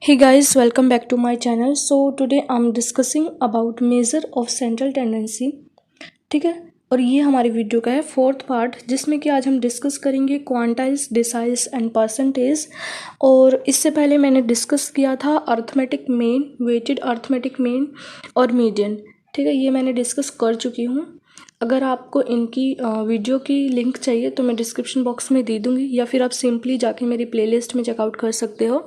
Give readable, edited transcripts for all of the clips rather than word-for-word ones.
Hey guys, welcome back to my channel. So today I'm discussing about measure of central tendency. ठीक है, और ये हमारी video का है फोर्थ पार्ट, जिसमें कि आज हम डिस्कस करेंगे क्वांटाइज, डिसाइज एंड परसेंटेज। और इससे पहले मैंने डिस्कस किया था arithmetic mean, weighted arithmetic mean और मीडियन। ठीक है, ये मैंने डिस्कस कर चुकी हूँ। अगर आपको इनकी वीडियो की लिंक चाहिए तो मैं डिस्क्रिप्शन बॉक्स में दे दूँगी, या फिर आप सिंपली जाके मेरी प्लेलिस्ट में चेकआउट कर सकते हो।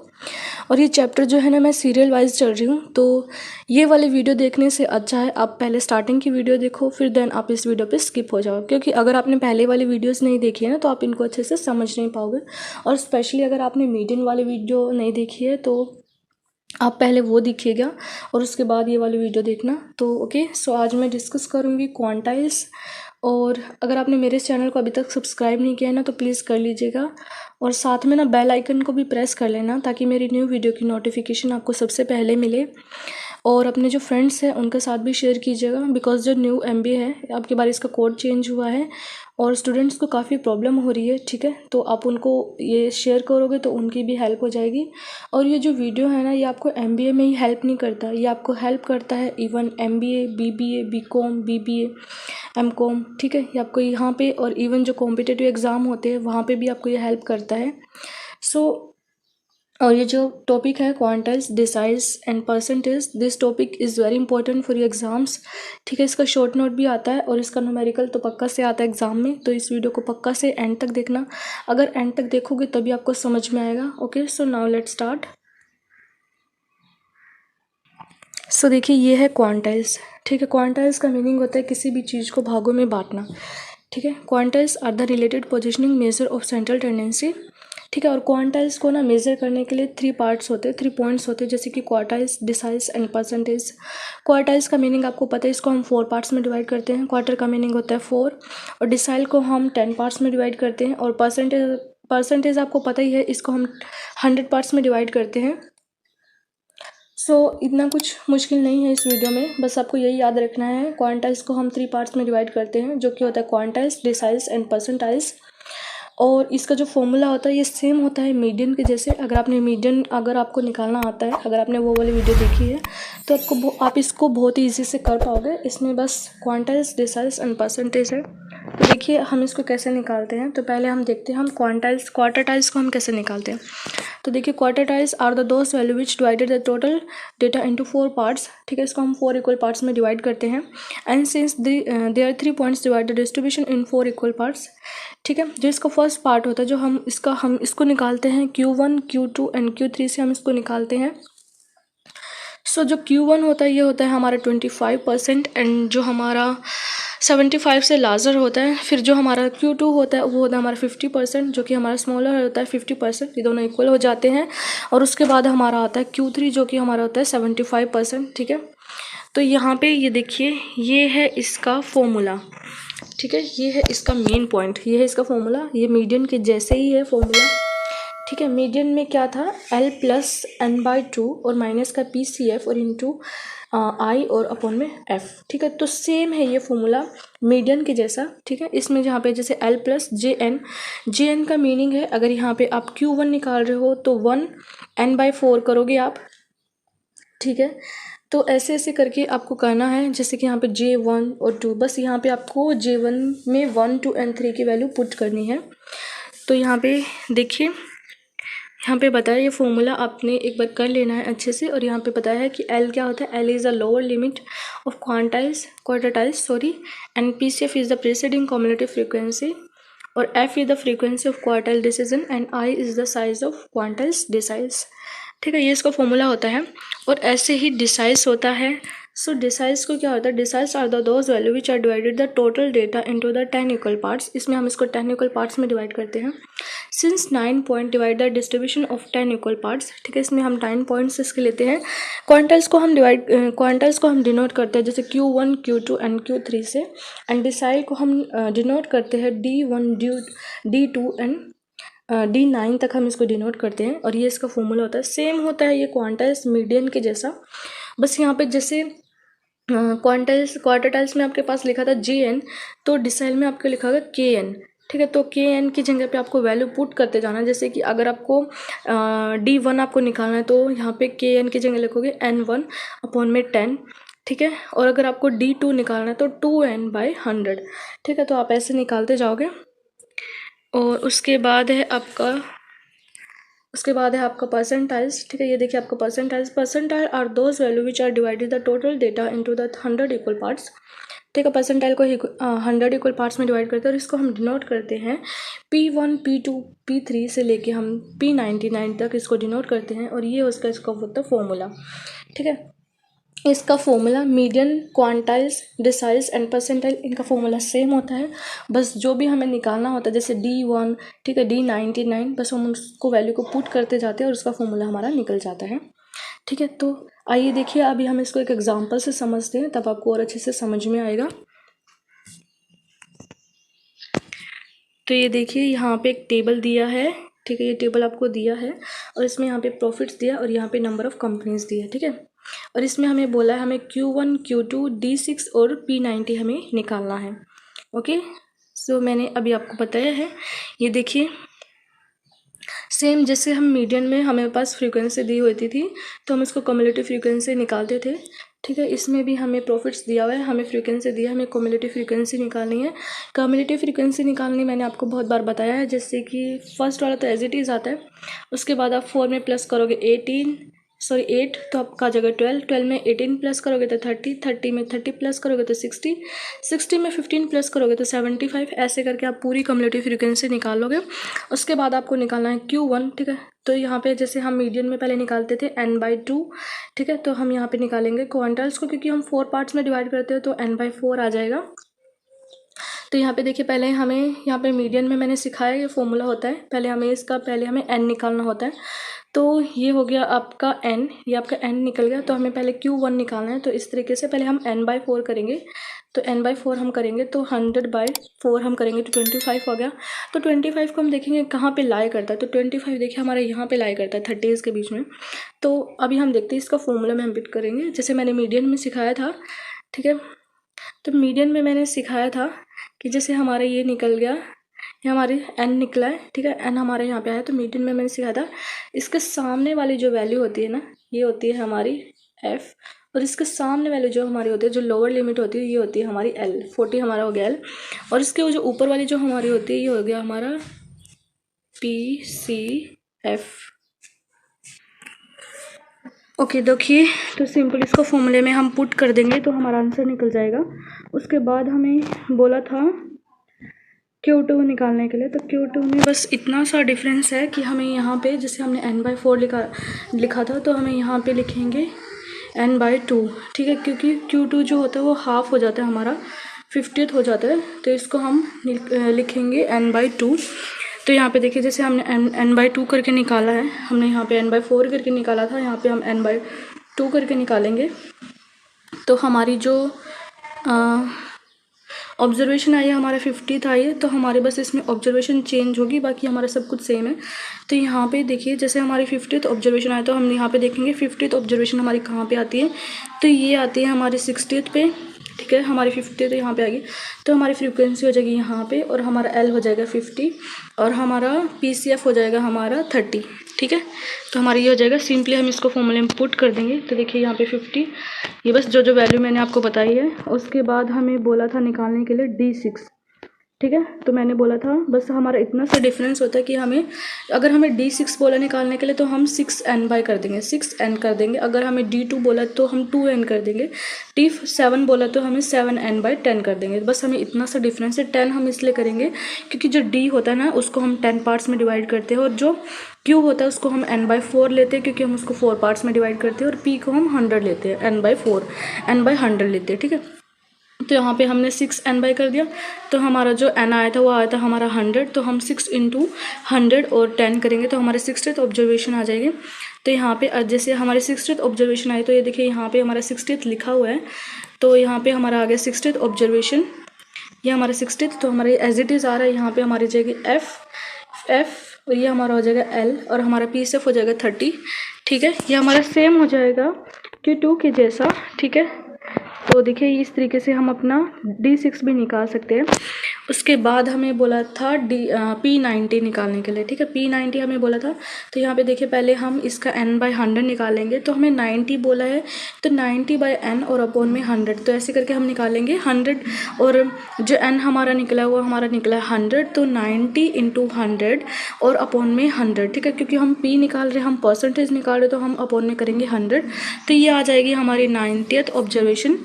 और ये चैप्टर जो है ना, मैं सीरियल वाइज चल रही हूँ, तो ये वाले वीडियो देखने से अच्छा है आप पहले स्टार्टिंग की वीडियो देखो, फिर देन आप इस वीडियो पे स्किप हो जाओ, क्योंकि अगर आपने पहले वाली वीडियोस नहीं देखी है ना तो आप इनको अच्छे से समझ नहीं पाओगे। और स्पेशली अगर आपने मीडियन वाली वीडियो नहीं देखी है तो आप पहले वो देखिएगा और उसके बाद ये वाली वीडियो देखना। तो ओके, सो आज मैं डिस्कस करूँगी क्वांटाइज। और अगर आपने मेरे चैनल को अभी तक सब्सक्राइब नहीं किया है ना तो प्लीज़ कर लीजिएगा, और साथ में ना बेल आइकन को भी प्रेस कर लेना, ताकि मेरी न्यू वीडियो की नोटिफिकेशन आपको सबसे पहले मिले। और अपने जो फ्रेंड्स हैं उनके साथ भी शेयर कीजिएगा, बिकॉज जो न्यू MBA है आपके बार इसका कोड चेंज हुआ है और स्टूडेंट्स को काफ़ी प्रॉब्लम हो रही है। ठीक है, तो आप उनको ये शेयर करोगे तो उनकी भी हेल्प हो जाएगी। और ये जो वीडियो है ना, ये आपको MBA में ही हेल्प नहीं करता, ये आपको हेल्प करता है even MBA, BBA, BCom, BBA, MCom। ठीक है, ये आपको यहाँ पे, और इवन जो कॉम्पिटिटिव एग्ज़ाम होते हैं वहाँ पे भी आपको ये हेल्प करता है। सो और ये जो टॉपिक है quartiles, deciles and percentage, this topic is very important for your exams. ठीक है, इसका शॉर्ट नोट भी आता है और इसका न्यूमेरिकल तो पक्का से आता है एग्ज़ाम में, तो इस वीडियो को पक्का से एंड तक देखना। अगर एंड तक देखोगे तभी आपको समझ में आएगा। Okay, so now let's start. So देखिए, ये है क्वांटाइज। ठीक है, क्वांटाइज का मीनिंग होता है किसी भी चीज़ को भागों में बांटना। ठीक है, quantiles are the related positioning measure of central tendency. ठीक है, और क्वांटाइज को ना मेज़र करने के लिए 3 पार्ट्स होते हैं, 3 पॉइंट्स होते हैं, जैसे कि क्वार्टाइज, डिसाइज एंड परसेंटेज। क्वार्टाइज का मीनिंग आपको पता है, इसको हम 4 पार्ट्स में डिवाइड करते हैं। क्वार्टर का मीनिंग होता है 4, और डिसाइल को हम 10 पार्ट्स में डिवाइड करते हैं। और परसेंटेज आपको पता ही है, इसको हम 100 पार्ट्स में डिवाइड करते हैं। सो इतना कुछ मुश्किल नहीं है इस वीडियो में, बस आपको यही याद रखना है। क्वांटाइज को हम 3 पार्ट्स में डिवाइड करते हैं, जो कि होता है क्वांटाइज, डिसाइज एंड परसेंटाइज। और इसका जो फॉर्मूला होता है ये सेम होता है मीडियन के जैसे। अगर आपको निकालना आता है, अगर आपने वो वाली वीडियो देखी है तो आप इसको बहुत ही ईजी से कर पाओगे। इसमें बस क्वांटाइज, डिसाइज एंड परसेंटेज है। तो देखिए हम इसको कैसे निकालते हैं। तो पहले हम देखते हैं हम क्वार्टाइज को हम कैसे निकालते हैं। तो देखिए, quartiles are the those value which divided the total data into 4 parts. ठीक है, इसको हम 4 इक्वल पार्ट्स में डिवाइड करते हैं। And since there are 3 points divide the distribution in 4 equal parts. ठीक है, जो इसका फर्स्ट पार्ट होता है, जो हम इसको निकालते हैं Q1, Q2 एंड Q3 से हम इसको निकालते हैं। सो जो Q1 होता है ये होता है हमारा 25%, एंड जो हमारा 75 से लार्जर होता है। फिर जो हमारा Q2 होता है वो होता है हमारा 50%, जो कि हमारा स्मॉलर होता है 50%। ये दोनों इक्वल हो जाते हैं। और उसके बाद हमारा आता है Q3, जो कि हमारा होता है 75%। ठीक है, तो यहाँ पे ये देखिए, ये है इसका फॉर्मूला। ठीक है, ये है इसका मेन पॉइंट, ये है इसका फॉर्मूला। ये मीडियन के जैसे ही है फॉर्मूला। ठीक है, मीडियन में क्या था, L+N/2 और माइनस का PCF और इंटू I और अपॉन में F। ठीक है, तो सेम है ये फॉर्मूला मीडियन के जैसा। ठीक है, इसमें जहाँ पे जैसे L+JN का मीनिंग है, अगर यहाँ पे आप Q1 निकाल रहे हो तो 1N/4 करोगे आप। ठीक है, तो ऐसे ऐसे करके आपको करना है, जैसे कि यहाँ पे J1 और 2, बस यहाँ पे आपको J1 में 1, 2 एंड 3 की वैल्यू पुट करनी है। तो यहाँ पे देखिए, यहाँ पे बताया ये फॉर्मूला आपने एक बार कर लेना है अच्छे से। और यहाँ पे बताया है कि L क्या होता है, L is the lower limit of quartiles and PCF is the preceding cumulative frequency, और F is the frequency of quartile decision, and I is the size of quantiles deciles. ठीक है, ये इसका फॉर्मूला होता है। और ऐसे ही डिसाइज होता है। सो डिसाइज को क्या होता है, deciles are the those value which are divided the total data into the 10 equal parts. इसमें हम इसको 10 इक्वल पार्ट्स में डिवाइड करते हैं। Since 9 point divide the distribution of 10 equal parts. ठीक है, इसमें हम 9 पॉइंट्स इसके लेते हैं। क्वांटाइल्स को हम डिनोट करते हैं जैसे Q1, Q2 एंड Q3 से। एंड डिसाइल को हम डिनोट करते हैं D1, D2 एंड D9 तक हम इसको डिनोट करते हैं। और ये इसका फॉर्मूला होता है, सेम होता है ये क्वांटाइल्स मीडियन के जैसा। बस यहाँ पे जैसे क्वार्टाइल्स में आपके पास लिखा था JN, तो डिसाइल में आपके लिखा होगा KN। ठीक है। तो के एन की जगह पे आपको वैल्यू पुट करते जाना है। जैसे कि अगर आपको D1 आपको निकालना है तो यहाँ पे के एन की जगह लिखोगे N1/10, ठीक है। और अगर आपको D2 निकालना है तो 2n/100, ठीक है। तो आप ऐसे निकालते जाओगे। और उसके बाद है आपका परसेंटाइल्स, ठीक है। ये देखिए आपका percentile are those value which are divided the total data into the 100 equal parts, ठीक है। परसेंटाइल को 100 इक्वल पार्ट्स में डिवाइड करते हैं और इसको हम डिनोट करते हैं P1 P2 P3 से लेके हम P99 तक इसको डिनोट करते हैं। और ये उसका इसका होता है फॉर्मूला, ठीक है। इसका formula median, quantiles, deciles and percentile, इनका फॉर्मूला सेम होता है। बस जो भी हमें निकालना होता है जैसे D1, ठीक है, D99, बस हम उसको वैल्यू को पुट करते जाते हैं और उसका फॉर्मूला हमारा निकल जाता है, ठीक है। तो आइए देखिए अभी हम इसको एक एग्जांपल से समझते हैं, तब आपको और अच्छे से समझ में आएगा। तो ये देखिए यहाँ पे एक टेबल दिया है, ठीक है। ये टेबल आपको दिया है और इसमें यहाँ पे प्रॉफिट्स दिया और यहाँ पे नंबर ऑफ कंपनीज दिया है, ठीक है। और इसमें हमें बोला है हमें Q1, Q2, D6 और P90 हमें निकालना है, ओके। सो मैंने अभी आपको बताया है। ये देखिए सेम जैसे हम मीडियन में हमें पास फ्रीक्वेंसी दी होती थी तो हम इसको कम्युलेटिव फ्रीक्वेंसी निकालते थे, ठीक है। इसमें भी हमें प्रॉफिट्स दिया हुआ है, हमें फ्रीक्वेंसी दिया है, हमें कम्युलेटिव फ्रीक्वेंसी निकालनी है। कम्युलेटिव फ्रीक्वेंसी निकालनी मैंने आपको बहुत बार बताया है। जैसे कि फर्स्ट वाला तो एज इट इज़ आता है, उसके बाद आप 4 में प्लस करोगे 8 तो आपका आ जाएगा 12 में 18 प्लस करोगे तो 30 में 30 प्लस करोगे तो 60 में 15 प्लस करोगे तो 75, ऐसे करके आप पूरी कम्युलेटिव फ्रीक्वेंसी निकाल लोगे। उसके बाद आपको निकालना है Q1, ठीक है। तो यहाँ पे जैसे हम मीडियन में पहले निकालते थे n/2, ठीक है। तो हम यहाँ पे निकालेंगे क्वांटल्स को, क्योंकि हम 4 पार्ट्स में डिवाइड करते हैं तो n/4 आ जाएगा। तो यहाँ पे देखिए पहले हमें यहाँ पे मीडियन में मैंने सिखाया ये फॉर्मूला होता है, पहले हमें n निकालना होता है। तो ये हो गया आपका n, ये आपका n निकल गया। तो हमें पहले Q1 निकालना है। तो इस तरीके से पहले हम n/4 करेंगे। तो n/4 हम करेंगे तो 100/4 हम करेंगे तो 25 हो गया। तो 25 को हम देखेंगे कहाँ पे लाई करता है। तो 25 देखिए हमारे यहाँ पे लाई करता है 30s के बीच में। तो अभी हम देखते हैं इसका फॉर्मूला में हम बिट करेंगे जैसे मैंने मीडियन में सिखाया था, ठीक है। तो मीडियन में मैंने सिखाया था कि जैसे हमारा ये निकल गया, ये हमारी n निकला है, ठीक है। n हमारे यहाँ पे आया। तो मीडियन में मैंने सिखाया था इसके सामने वाली जो वैल्यू होती है ना, ये होती है हमारी f, और इसके सामने वाली जो हमारी होती है जो लोअर लिमिट होती है ये होती है हमारी l। 40 हमारा हो गया l। और इसके जो ऊपर वाली जो हमारी होती है ये हो गया हमारा PCF, ओके। देखिए तो सिंपल इसको फॉर्मूले में हम पुट कर देंगे तो हमारा आंसर निकल जाएगा। उसके बाद हमें बोला था Q2 निकालने के लिए। तो Q2 में बस इतना सा डिफरेंस है कि हमें यहाँ पे जैसे हमने n/4 लिखा था तो हमें यहाँ पे लिखेंगे n/2, ठीक है। क्योंकि Q2 जो होता है वो हाफ हो जाता है हमारा, 50th हो जाता है। तो इसको हम लिखेंगे n/2। तो यहाँ पे देखिए जैसे हमने n/2 करके निकाला है, हमने यहाँ पे n/4 करके निकाला था, यहाँ पे हम n/2 करके निकालेंगे। तो हमारी जो ऑब्जर्वेशन आई है हमारा 50th आई है। तो हमारे बस इसमें ऑब्जर्वेशन चेंज होगी, बाकी हमारा सब कुछ सेम है। तो यहाँ पे देखिए जैसे हमारी 50th ऑब्जर्वेशन आया तो हम यहाँ पे देखेंगे 50th ऑब्जर्वेशन हमारी कहाँ पे आती है। तो ये आती है हमारी 60th पे, ठीक है। हमारी 50th यहाँ पे आ गई। तो हमारी फ्रीक्वेंसी हो जाएगी यहाँ पे और हमारा L हो जाएगा 50 और हमारा PCF हो जाएगा हमारा 30, ठीक है। तो हमारा ये हो जाएगा। सिंपली हम इसको फॉर्मूले में पुट कर देंगे। तो देखिए यहाँ पे 50, ये बस जो वैल्यू मैंने आपको बताई है। उसके बाद हमें बोला था निकालने के लिए D6, ठीक है। तो मैंने बोला था बस हमारा इतना सा डिफरेंस होता है कि हमें अगर हमें D6 बोला निकालने के लिए तो हम 6n कर देंगे, 6n कर देंगे। अगर हमें D2 बोला तो हम 2n कर देंगे। D7 बोला तो हमें 7n/10 कर देंगे। बस हमें इतना सा डिफरेंस है। 10 हम इसलिए करेंगे क्योंकि जो D होता है ना उसको हम 10 पार्ट्स में डिवाइड करते हैं और जो Q होता है उसको हम n/4 लेते हैं क्योंकि हम उसको 4 पार्ट्स में डिवाइड करते हैं और P को हम 100 लेते हैं, n/100 लेते हैं, ठीक है। तो यहाँ पे हमने 6n कर दिया। तो हमारा जो n आया था वो आया था हमारा 100। तो हम 6 × 100 और 10 करेंगे तो हमारे 60th ऑब्जर्वेशन आ जाएगी। तो यहाँ पे जैसे हमारे 60th ऑब्जर्वेशन आई तो ये देखिए यहाँ पे हमारा 60th लिखा हुआ है। तो यहाँ पे हमारा आ गया 60th ऑब्जर्वेशन, ये हमारा 60th। तो हमारे एज इट इज़ आ रहा है। यहाँ पे हमारी जाएगी F और ये हमारा हो जाएगा L और हमारा PCF हो जाएगा 30, ठीक है। ये हमारा सेम हो जाएगा Q2 के जैसा, ठीक है। तो देखिए इस तरीके से हम अपना D6 भी निकाल सकते हैं। उसके बाद हमें बोला था P90 निकालने के लिए, ठीक है। P90 हमें बोला था, तो यहाँ पे देखिए पहले हम इसका n/100 निकालेंगे। तो हमें 90 बोला है, तो 90/n और अपॉन में 100, तो ऐसे करके हम निकालेंगे 100, और जो n हमारा निकला वो हमारा निकला है 100, तो 90 × 100 और अपॉन में 100, ठीक है। क्योंकि हम p निकाल रहे हैं, हम परसेंटेज निकाल रहे, तो हम अपॉन में करेंगे 100, तो ये आ जाएगी हमारी 90th ऑब्जर्वेशन।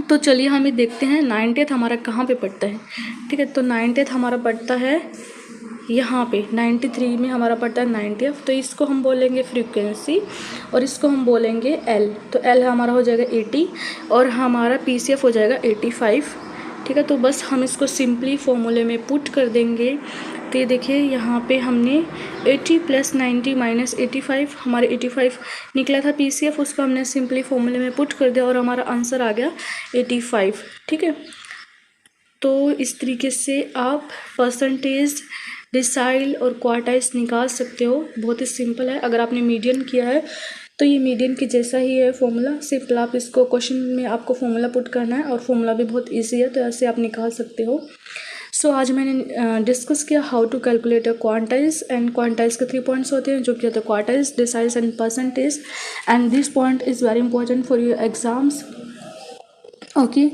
तो चलिए हमें देखते हैं 90th हमारा कहाँ पे पड़ता है, ठीक है। तो 90th हमारा पड़ता है यहाँ पे, 93 में हमारा पड़ता है 90th। तो इसको हम बोलेंगे फ्रीक्वेंसी और इसको हम बोलेंगे L। तो L हमारा हो जाएगा 80 और हमारा PCF हो जाएगा 85, ठीक है। तो बस हम इसको सिंपली फॉर्मूले में पुट कर देंगे। तो ये देखिए यहाँ पे हमने 80 + 90 - 85, हमारे 85 निकला था PCF, उसको हमने सिंपली फॉर्मूले में पुट कर दिया और हमारा आंसर आ गया 85, ठीक है। तो इस तरीके से आप परसेंटेज, डिसाइल और क्वार्टाइल्स निकाल सकते हो। बहुत ही सिंपल है। अगर आपने मीडियन किया है तो ये मीडियन के जैसा ही है फॉर्मूला, सिर्फ आप इसको क्वेश्चन में आपको फॉर्मूला पुट करना है और फॉर्मूला भी बहुत इजी है, तो ऐसे आप निकाल सकते हो। सो आज मैंने डिस्कस किया how to calculate quantiles, and quantiles के 3 पॉइंट्स होते हैं जो कि होते हैं quartiles, deciles and percentage, and this point is very important for your exams. Okay,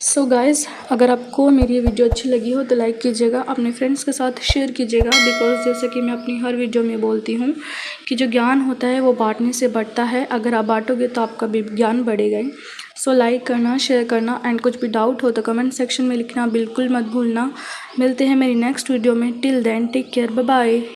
so guys, अगर आपको मेरी ये वीडियो अच्छी लगी हो तो लाइक कीजिएगा, अपने फ्रेंड्स के साथ शेयर कीजिएगा, बिकॉज जैसे कि मैं अपनी हर वीडियो में बोलती हूँ कि जो ज्ञान होता है वो बांटने से बढ़ता है। अगर आप बांटोगे तो आपका भी ज्ञान बढ़ेगा ही। सो लाइक करना, शेयर करना, एंड कुछ भी डाउट हो तो कमेंट सेक्शन में लिखना बिल्कुल मत भूलना। मिलते हैं मेरी नेक्स्ट वीडियो में। Till then take care, bye bye.